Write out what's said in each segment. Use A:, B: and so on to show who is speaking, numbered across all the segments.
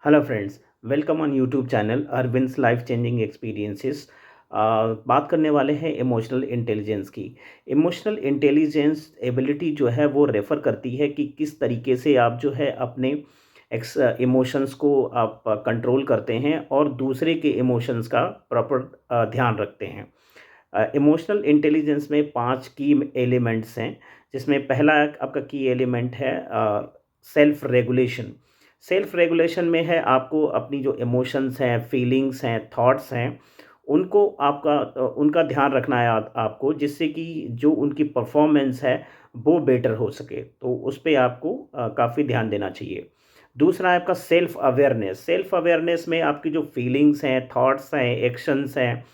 A: Hello friends, welcome on YouTube channel Arvind's life changing experiences. बात करने वाले हैं इमोशनल इंटेलिजेंस की। इमोशनल इंटेलिजेंस एबिलिटी जो है वो रेफ़र करती है कि किस तरीके से आप जो है अपने इमोशंस को आप कंट्रोल करते हैं और दूसरे के इमोशंस का प्रॉपर ध्यान रखते हैं। इमोशनल इंटेलिजेंस में 5 की एलिमेंट्स हैं, जिसमें पहला आपका की एलिमेंट है सेल्फ रेगुलेशन। सेल्फ रेगुलेशन में है आपको अपनी जो इमोशंस हैं, फीलिंग्स हैं, थॉट्स हैं, उनको उनका ध्यान रखना है आपको, जिससे कि जो उनकी परफॉर्मेंस है वो बेटर हो सके। तो उस पे आपको काफ़ी ध्यान देना चाहिए। दूसरा है आपका सेल्फ अवेयरनेस। सेल्फ अवेयरनेस में आपकी जो फीलिंग्स हैं, थॉट्स हैं, एक्शंस हैं,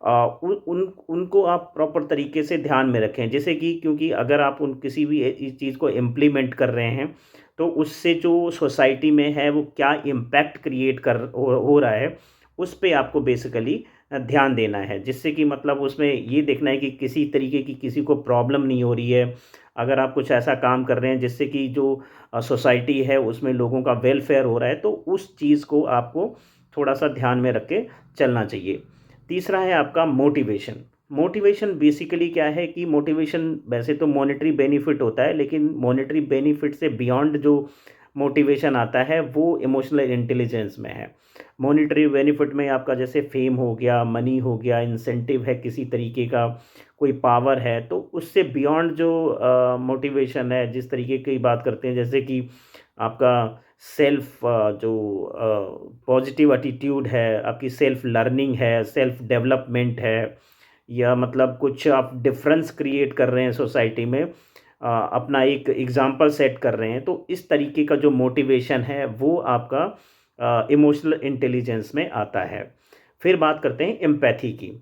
A: उन उन उनको आप प्रॉपर तरीके से ध्यान में रखें। जैसे कि क्योंकि अगर आप उन किसी भी इस चीज़ को इम्प्लीमेंट कर रहे हैं, तो उससे जो सोसाइटी में है वो क्या इम्पैक्ट क्रिएट हो रहा है, उस पे आपको बेसिकली ध्यान देना है। जिससे कि मतलब उसमें ये देखना है कि किसी तरीके की किसी को प्रॉब्लम नहीं हो रही है। अगर आप कुछ ऐसा काम कर रहे हैं जिससे कि जो सोसाइटी है उसमें लोगों का वेलफेयर हो रहा है, तो उस चीज़ को आपको थोड़ा-सा ध्यान में रख के चलना चाहिए। तीसरा है आपका मोटिवेशन। मोटिवेशन बेसिकली क्या है कि मोटिवेशन वैसे तो मॉनेटरी बेनिफिट होता है, लेकिन मॉनेटरी बेनिफिट से बियॉन्ड जो मोटिवेशन आता है वो इमोशनल इंटेलिजेंस में है। मॉनेटरी बेनिफिट में आपका जैसे फेम हो गया, मनी हो गया, इंसेंटिव है किसी तरीके का, कोई पावर है, तो उससे बियॉन्ड जो मोटिवेशन है, जिस तरीके की बात करते हैं जैसे कि आपका सेल्फ जो पॉजिटिव एटीट्यूड है, आपकी सेल्फ लर्निंग है, सेल्फ डेवलपमेंट है, या मतलब कुछ आप डिफरेंस क्रिएट कर रहे हैं सोसाइटी में, अपना एक एग्जाम्पल सेट कर रहे हैं, तो इस तरीके का जो मोटिवेशन है वो आपका इमोशनल इंटेलिजेंस में आता है। फिर बात करते हैं एम्पैथी की।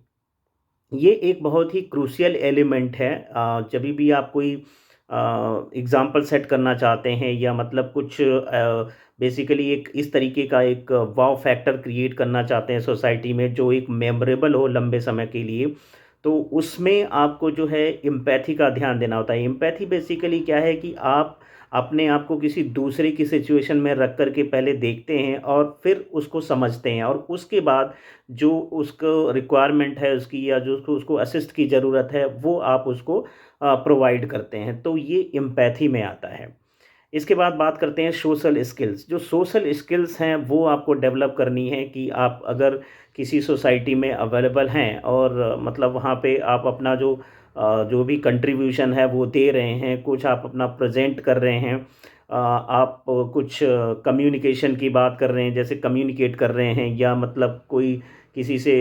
A: ये एक बहुत ही क्रूशियल एलिमेंट है। जब भी आप कोई एग्जाम्पल सेट करना चाहते हैं, या मतलब कुछ बेसिकली एक इस तरीके का एक वाव फैक्टर क्रिएट करना चाहते हैं सोसाइटी में, जो एक मेमोरेबल हो लंबे समय के लिए, तो उसमें आपको जो है एम्पैथी का ध्यान देना होता है। एम्पैथी बेसिकली क्या है कि आप अपने आप को किसी दूसरे की सिचुएशन में रख कर के पहले देखते हैं और फिर उसको समझते हैं, और उसके बाद जो उसको रिक्वायरमेंट है उसकी, या जो उसको उसको असिस्ट की ज़रूरत है, वो आप उसको प्रोवाइड करते हैं। तो ये एम्पैथी में आता है। इसके बाद बात करते हैं सोशल स्किल्स। जो सोशल स्किल्स हैं वो आपको डेवलप करनी है कि आप अगर किसी सोसाइटी में अवेलेबल हैं और मतलब वहाँ पे आप अपना जो भी कंट्रीब्यूशन है वो दे रहे हैं, कुछ आप अपना प्रेज़ेंट कर रहे हैं, आप कुछ कम्युनिकेशन की बात कर रहे हैं, जैसे कम्युनिकेट कर रहे हैं, या मतलब कोई किसी से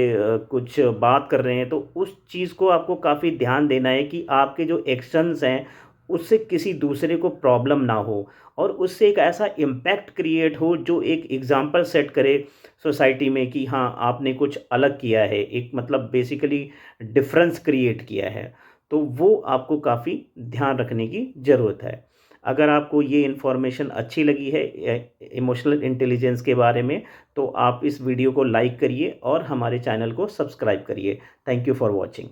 A: कुछ बात कर रहे हैं, तो उस चीज़ को आपको काफ़ी ध्यान देना है कि आपके जो एक्शंस हैं उससे किसी दूसरे को प्रॉब्लम ना हो, और उससे एक ऐसा इम्पैक्ट क्रिएट हो जो एक एग्जाम्पल सेट करे सोसाइटी में कि हाँ, आपने कुछ अलग किया है, एक मतलब बेसिकली डिफरेंस क्रिएट किया है। तो वो आपको काफ़ी ध्यान रखने की ज़रूरत है। अगर आपको ये इन्फॉर्मेशन अच्छी लगी है इमोशनल इंटेलिजेंस के बारे में, तो आप इस वीडियो को लाइक करिए और हमारे चैनल को सब्सक्राइब करिए। Thank you for watching.